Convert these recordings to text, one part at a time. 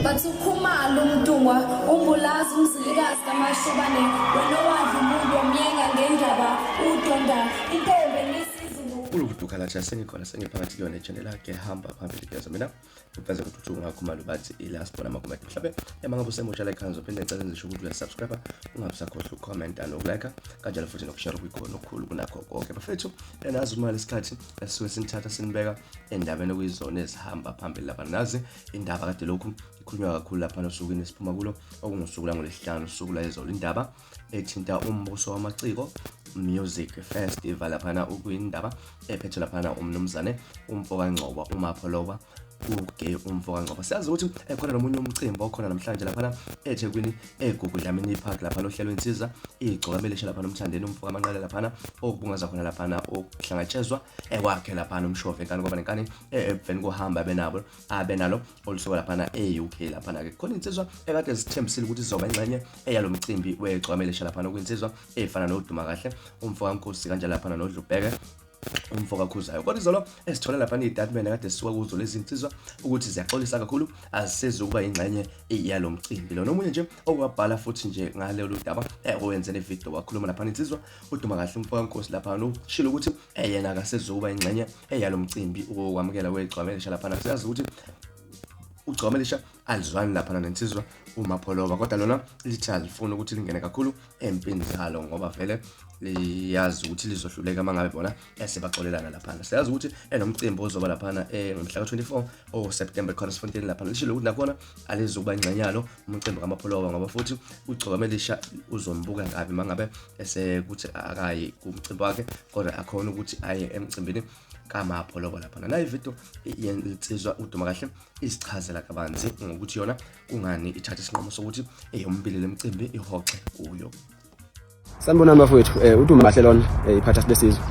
bathi ukhumalo umdungwa umbulazi umzilikazi kamashobane wena wadla umuntu wamyenga ngendaba udonda intombi nisizulu Bakhala sengikhona sengiphakathi kuyona channel yakhe hamba phambili kuyeza mina ubeze ukuthi ungakhumalo bathi ilast bona amakomenti mhlawumbe emangabe usemusha like kanzo phinde ngicela ngisho ukuthi uyasubscribe ungabusakhohlwa ucomment nokulike kanjalo futhi nokushare kwikhona okukhulu kunakho konke bafethu enazi uma lesikhathi esisuke sinithatha sinibeka endabeni okuyizona ezihamba phambili lapha nazi indaba kade lokhu ikhulunywa kakhulu lapha nosukwini siphuma kulo okungusuku la ngolesihlanu usuku la izolo indaba ethinta umbuso wamaciko music festival laphana ukuyindaba ephethe laphana umnumzane uMfokaNgcobo uMapholoba uGeh uMfokaNgcobo siyazi ukuthi ekhona nomunye umcimbi okhona namhlanje laphana eThekwini eGugudlamini Park lapha lohlelo insiza iGcokama leshe lapha nomthandeni uMfokaManqale laphana okubungaza khona laphana okuhlangatshezwa ekwakhe laphana umshove enkani ngoba nenkani eveni kuhamba benalo olusuka laphana eUK laphana ke khona insizwa ekade sithembisile ukuthi izoba ingxenye eyalomcimbi weGcokama leshe laphana okuyinsizwa efana noDumakahle uMfokaNkosi kanjalo laphana noDlubheke umfokakhuzayo kodwa izolo esithola lapha istatement kade sisuka kuzo lezi insizwa ukuthi ziyaxolisa kakhulu azisezi ukuba ingxenye yalomcimbi lo nomunye nje okwabhala futhi nje ngale lodaba owenze nevideo wakhuluma lapha insizwa uDumakahle umfokankosi lapha ushilo ukuthi yena akasezi ukuba ingxenye yalomcimbi okwamukela weGcokama leshe lapha siyazi ukuthi uGcokama leshe alizwani lapha nensizwa uMapholoba kodwa lona lithi alifuna ukuthi lingene kakhulu empini zalo ngoba vele liyazi ukuthi lizohluleka mangabe bona sebaxolelana lapha siyazi ukuthi enomcimbi ozoba lapha ngomhla ka24 oSeptember correspondent lapha lishilo ukuthi nakhona alizukuba ingxenyalo umcimbi kaMapholoba ngoba futhi uGcokama leshe uzombuka ngabe mangabe esekuthi akayi kumcimbi wakhe kodwa akhona ukuthi aye emcimbini kaMapholoba lapha nayo ivideo yensizwa uDumakahle isichazela kabanzi ngokuthi yona kungani ithatha isinqumo sokuthi eyombili lemcimbi ihoxe kuyo. Sanibona bafowethu uDumakahle lona iphatha lesizwe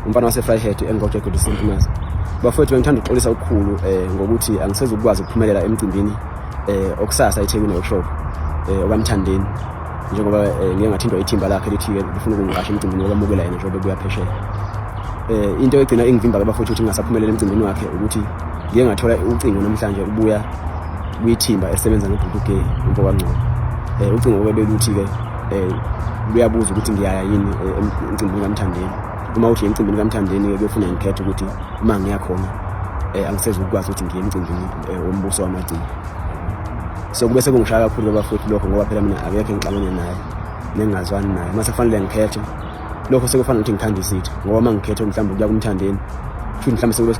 umfana waseFryhead engoJe kudisimpumazi bafowethu ngithanda ukuxolisa okukhulu ngokuthi angisezi ukwazi ukuphumelela emcimbini okusasa eThekwini workshop okamthandeni njengoba ngeke ngathindwa ithimba lakhe lithi lifuna ukungiqasha emcimbini okamukela yena njengoba buya phesheya into egcina ingivimba ke bafowethu ukuthi ngingasaphumelela emcimbini wakhe ukuthi ngeke ngathola ucingo namhlanje ubuya kuyithimba esebenza noDlubheke uMfokaNgcobo ucingo obeluthi ke luyabuza ukuthi ngiyaya yini emcimbini kaMthandeni uma uthi emcimbini kaMthandeni kuyofuna ngikhethe ukuthi uma ngiyakhona angisezi ukwazi ukuthi ngiye emcimbini wombuso wamaciko so kube sekungishaya kakhulu bafowethu lokho ngoba phela mina akekho ngixabene naye nengazwani naye mase kufanele ngikhethe lokho sekufanele ukuthi ngikhande isitha ngoba mangikhethe mhlawumbe ukuya kuMthandeni futhi mhlawumbe sekube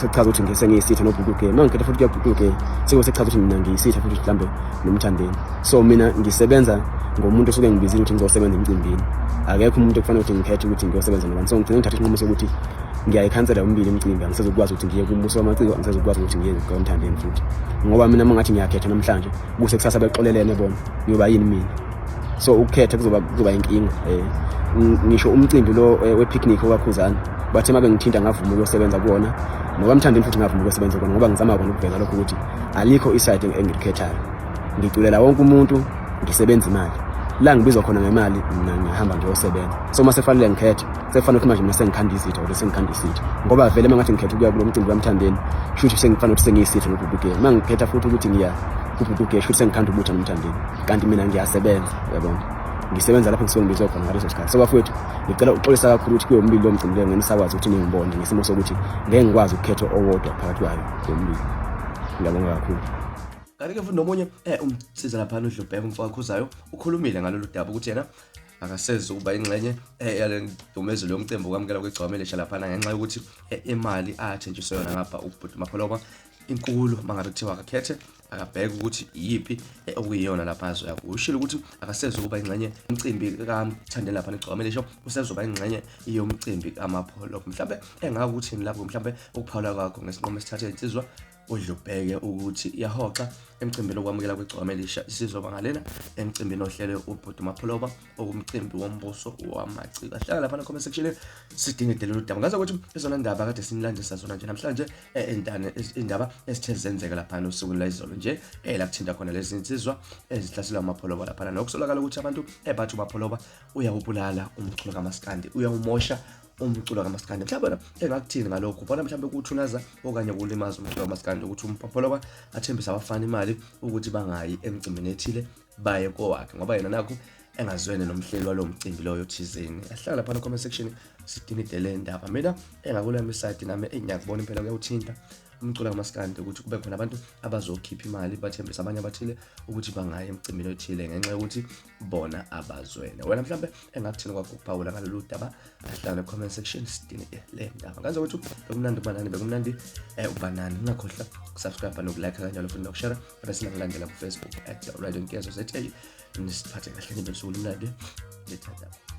sechaza ukuthi ngisengiyisitha noDlubheke mangikhethe futhi kuya kuDlubheke sekube sechaza ukuthi mina ngiyisitha futhi mhlawumbe nomthandeni so mina ngisebenza ngomuntu osuke ngibizile ukuthi ngizosebenza emcimbini akekho umuntu okufanele ukuthi ngikhethe ukuthi ngiyosebenza nabantu so ngicela ngithathe isinqumo sokuthi ngiyayikhansela umbili emcimbi angisezi ukwazi ukuthi ngiye kumbuso wamaciko angisezi ukwazi ukuthi ngiye kaMthandeni futhi ngoba mina mangathi ngiyakhetha namhlanje kuse kusasa bexolelene bona ngiyoba yini mina so ukukhetha kuzoba inkinga ngisho umcimbi lo wepicnic okakhuzana bathe mabe ngithinta ngavuma ukusebenza kuona ngoba Mthandeni futhi ngavuma ukusebenza kuona ngoba ngizama ukubona ukuveza lokho ukuthi alikho iside engikhethayo ngiculela wonke umuntu ngisebenza imali la ngibizwa khona ngemali mina ngihamba ngiyosebenza so mase fanele ngikhethe sefanele ukuthi manje mina sengikhanda isitha or sengikhanda isitha ngoba vele mangathi ngikhetha ukuya kulo mcimbi kaMthandeni futhi sengifanele ukuthi sengiyisitha noDlubheke mangikhetha futhi ukuthi ngiya kuDlubheke futhi sengikhanda ubutha noMthandeni kanti mina ngiyasebenza yabona ngisebenza lapho ngisuke ngibizwa khona ngaleso sikhathi so bafowethu ngicela ukuxolisa kakhulu ukuthi kuyombili lo mcimbi ngene sakwazi ukuthi ningibone ngesimo sokuthi ngeke ngikwazi ukukhetha owodwa phakathi kwayo yombili ngiyabonga kakhulu. Kanti-ke futhi nomunye umsiza lapha noDlubheke umfokakhuzayo ukhulumile ngalolu daba ukuthi yena akasezi ukuba ingxenye yale dumezelo yomcimbi okwamukela kweGcokama leshe lapha ngenxa yokuthi imali athenjiswe yona ngapha uMapholoba inkulu mangabe kuthiwa akakhethe akabheka ukuthi yipi okuyiyona lapha azoya ushilo ukuthi akasezi ukuba ingxenye umcimbi kaMthandeni lapha neGcokama leshe usezoba ingxenye yomcimbi kaMapholoba mhlawumbe engakuthi lapho mhlawumbe ukuphawula kwakho ngesinqumo esithathe insizwa uDlubheke ukuthi iyahoxa emcimbini okwamukela kweGcokama leshe isizoba ngalena emcimbini ohlele uMapholoba okumcimbi wombuso wamaciko ahlala lapha na comment section sidinga idelelo daba ngaze ukuthi izona ndaba kade sinilandisa zona nje namhlanje indaba esithe zenzeka lapha nosuku la izolo nje lapha khona lezi insizwa ezihlaselwa uMapholoba lapha nokusolakala ukuthi abantu bathi uMapholoba uyawubulala umculo kaMaskandi uyawumosha umculo kaMaskandi. Mhlawumbe engakuthini ngalokho ubona mhlawumbe ukuthunaza okanye ukulimaza umculo kaMaskandi ukuthi umpopolo athembisa abafana imali ukuthi bangayi emcimbini ethile baye kowakhe ngoba yena nakho engazwene nomhleli walo mcimbi loyo thizeni. Ahlala lapha no comment section sidinidele indaba. Mina engakule side nami engiyakubona impela kuyawuthinta umculo kaMaskandi ukuthi kube khona abantu abazokhipha imali bathembisa abanye abathile ukuthi bangaye emcimbini ethile ngenxa yokuthi bona abazwene. Wena mhlawumbe engakuthini kwakho ukuphawula ngalolu daba ahlala no comment section sidinidele indaba. Ngaze ukuthi bekumnandi ubanani bekumnandi ubanani. Ungakhohlwa ukusubscribe nokulike kanjalo futhi nokushare bese nakulandela ku Facebook @radio nkezo ZA. Nisiphathe kahle nibe usuku lumnandi. Ngithanda.